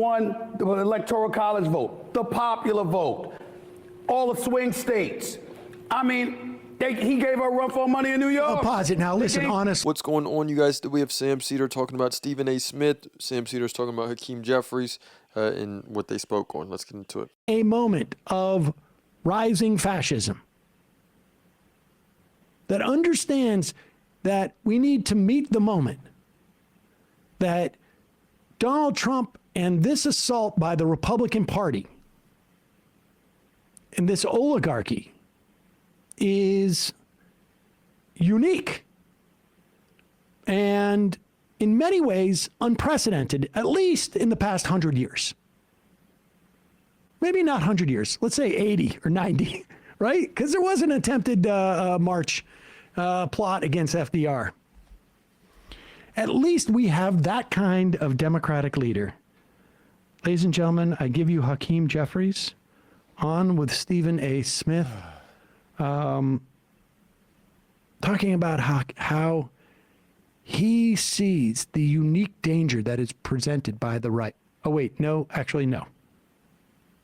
won the Electoral College vote, the popular vote, all the swing states. I mean, he gave her a run for money in New York. I'll pause it now. Listen, honest. What's going on, you guys? We have Sam Seder talking about Stephen A. Smith. Sam Seder is talking about Hakeem Jeffries and what they spoke on. Let's get into it. A moment of rising fascism that understands that we need to meet the moment that Donald Trump and this assault by the Republican Party and this oligarchy is unique and in many ways unprecedented, at least in the past 100 years. Maybe not 100 years, let's say 80 or 90, right? Because there was an attempted march plot against FDR. At least we have that kind of democratic leader. Ladies and gentlemen, I give you Hakeem Jeffries on with Stephen A. Smith. Talking about how he sees the unique danger that is presented by the right. Oh, wait, no, actually, no.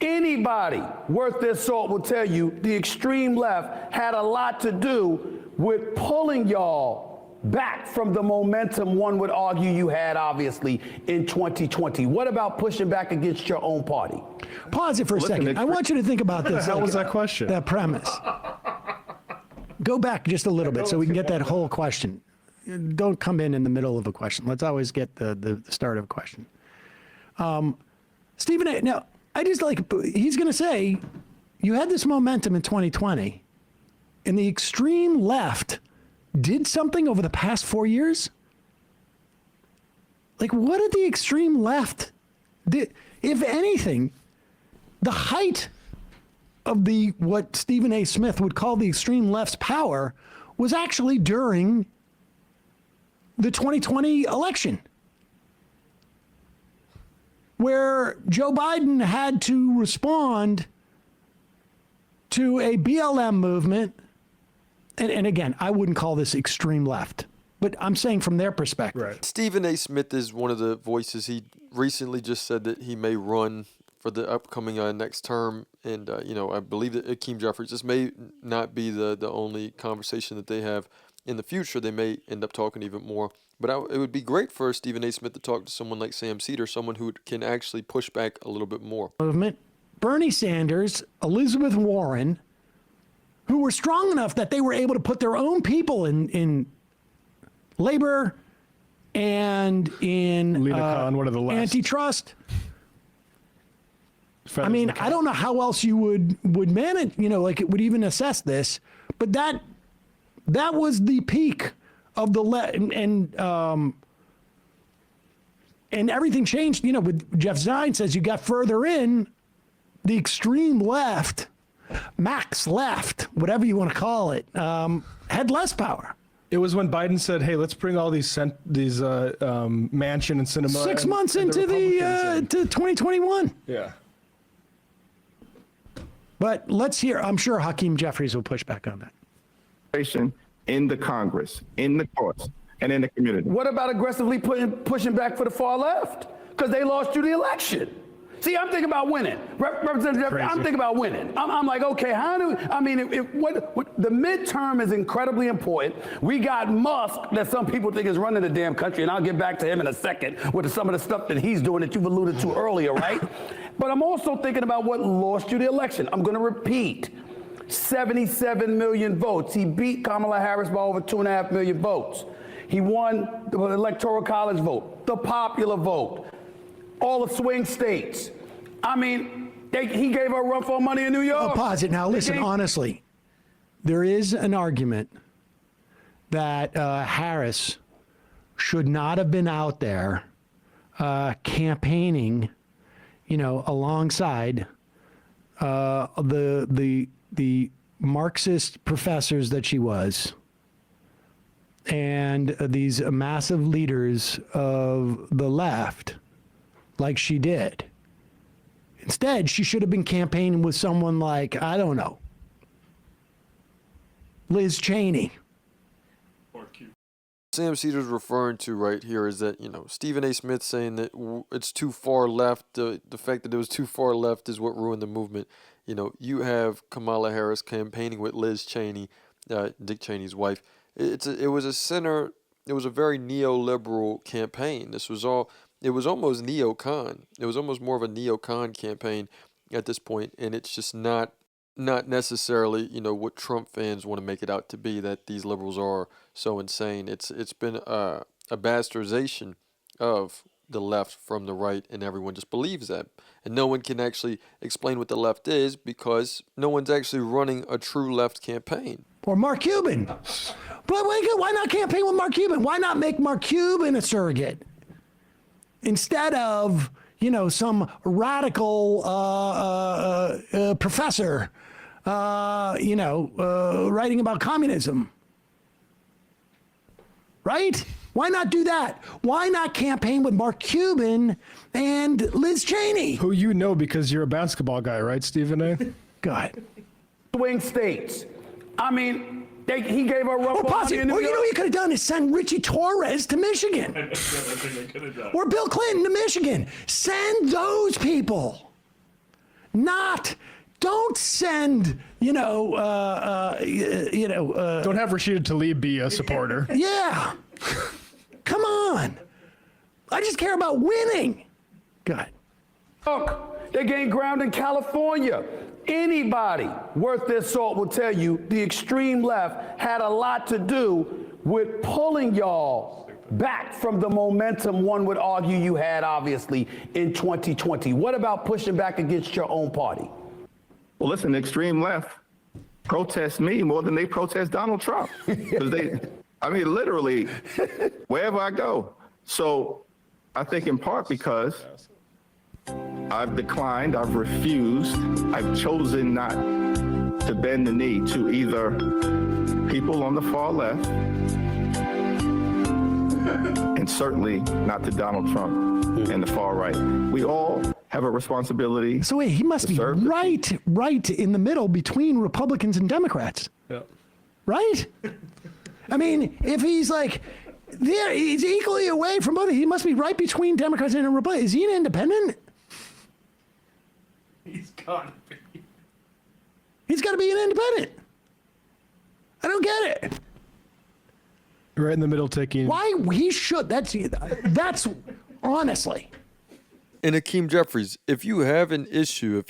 Anybody worth their salt will tell you the extreme left had a lot to do with pulling y'all back from the momentum one would argue you had, obviously, in 2020. What about pushing back against your own party? Pause it for a second. I want you to think about this. What the hell was that question? That premise. Go back just a little bit so we can get that whole question. Don't come in the middle of a question. Let's always get the start of a question. Stephen A. Now, I just he's going to say, you had this momentum in 2020, and the extreme left did something over the past 4 years? Like, what did the extreme left do? If anything, the height of what Stephen A. Smith would call the extreme left's power was actually during the 2020 election, where Joe Biden had to respond to a BLM movement. And again, I wouldn't call this extreme left, but I'm saying from their perspective. Right. Stephen A. Smith is one of the voices. He recently just said that he may run for the upcoming next term. And, I believe that Hakeem Jeffries, this may not be the only conversation that they have in the future. They may end up talking even more. But it would be great for Stephen A. Smith to talk to someone like Sam Seder, someone who can actually push back a little bit more. Movement, Bernie Sanders, Elizabeth Warren, who were strong enough that they were able to put their own people in labor and in Lena Khan, one of the last. Antitrust. I mean, I don't know how else you would manage, it would even assess this, but that was the peak of the left, and everything changed, with Jeff Zients says you got further in, the extreme left, max left, whatever you want to call it, had less power. It was when Biden said, "Hey, let's bring all these mansion and cinema." 6 months into to 2021. Yeah. But let's hear. I'm sure Hakeem Jeffries will push back on that. In the Congress, in the courts, and in the community. What about aggressively pushing back for the far left? Because they lost you the election. See, I'm thinking about winning. Representative Jeffries, I'm thinking about winning. I'm like, okay, the midterm is incredibly important. We got Musk, that some people think is running the damn country, and I'll get back to him in a second with some of the stuff that he's doing that you've alluded to earlier, right? But I'm also thinking about what lost you the election. I'm going to repeat. 77 million votes. He beat Kamala Harris by over 2.5 million votes. He won the Electoral College vote, the popular vote, all the swing states. I mean, he gave her a run for money in New York. I'll pause it now. Listen, honestly, there is an argument that Harris should not have been out there campaigning, alongside the Marxist professors that she was, and these massive leaders of the left, like she did. Instead, she should have been campaigning with someone like, I don't know, Liz Cheney. Sam Seder's referring to right here is that, Stephen A. Smith saying that it's too far left. The fact that it was too far left is what ruined the movement. You have Kamala Harris campaigning with Liz Cheney, Dick Cheney's wife. It was a very neoliberal campaign. It was almost neocon. It was almost more of a neocon campaign at this point, and it's just not necessarily, what Trump fans want to make it out to be, that these liberals are so insane. It's been a bastardization of the left from the right, and everyone just believes that. And no one can actually explain what the left is because no one's actually running a true left campaign. Or Mark Cuban. But why not campaign with Mark Cuban? Why not make Mark Cuban a surrogate instead of, some radical professor, writing about communism? Right? Why not do that? Why not campaign with Mark Cuban and Liz Cheney? Who because you're a basketball guy, right, Stephen A? Go ahead. Swing states. I mean, he gave a rough Or you know what you could have done is send Richie Torres to Michigan. Or Bill Clinton to Michigan. Send those people. Don't send, Don't have Rashida Tlaib be a supporter. Yeah. Come on. I just care about winning. Go ahead. Look, they gained ground in California. Anybody worth their salt will tell you the extreme left had a lot to do with pulling y'all back from the momentum one would argue you had, obviously, in 2020. What about pushing back against your own party? Well, listen, the extreme left protest me more than they protest Donald Trump. 'Cause literally, wherever I go. So I think in part because I've declined, I've refused, I've chosen not to bend the knee to either people on the far left, and certainly not to Donald Trump and the far right. We all have a responsibility. So wait, he must be right in the middle between Republicans and Democrats. Yeah. Right? I mean, if he's like, there, he's equally away from both. He must be right between Democrats and Republicans. Is he an independent? He's got to be. He's got to be an independent. I don't get it. Right in the middle, taking. Why he should? That's honestly. And Hakeem Jeffries, if you have an issue,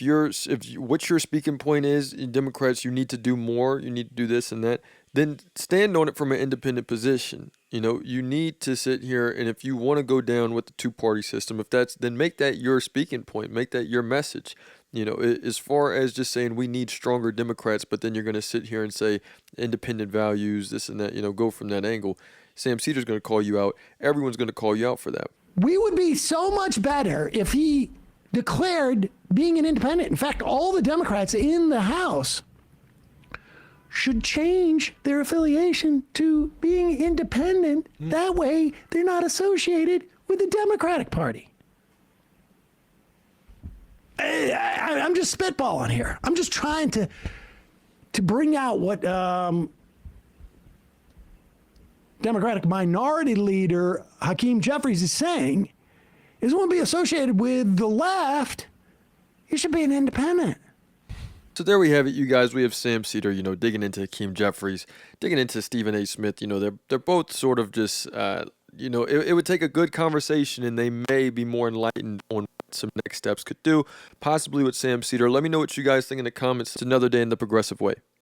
what your speaking point is, Democrats, you need to do more, you need to do this and that, then stand on it from an independent position. You need to sit here, and if you want to go down with the two-party system, then make that your speaking point, make that your message. As far as just saying we need stronger Democrats, but then you're going to sit here and say independent values, this and that, go from that angle. Sam Seder's going to call you out. Everyone's going to call you out for that. We would be so much better if he declared being an independent. In fact, all the Democrats in the House should change their affiliation to being independent. That way, they're not associated with the Democratic Party. I'm just spitballing here. I'm just trying to bring out what Democratic Minority Leader Hakeem Jeffries is saying. Is want to be associated with the left. You should be an independent. So there we have it, you guys. We have Sam Seder, digging into Hakeem Jeffries, digging into Stephen A. Smith. They're both sort of just, it would take a good conversation, and they may be more enlightened on what some next steps could do, possibly with Sam Seder. Let me know what you guys think in the comments. It's another day in the progressive way.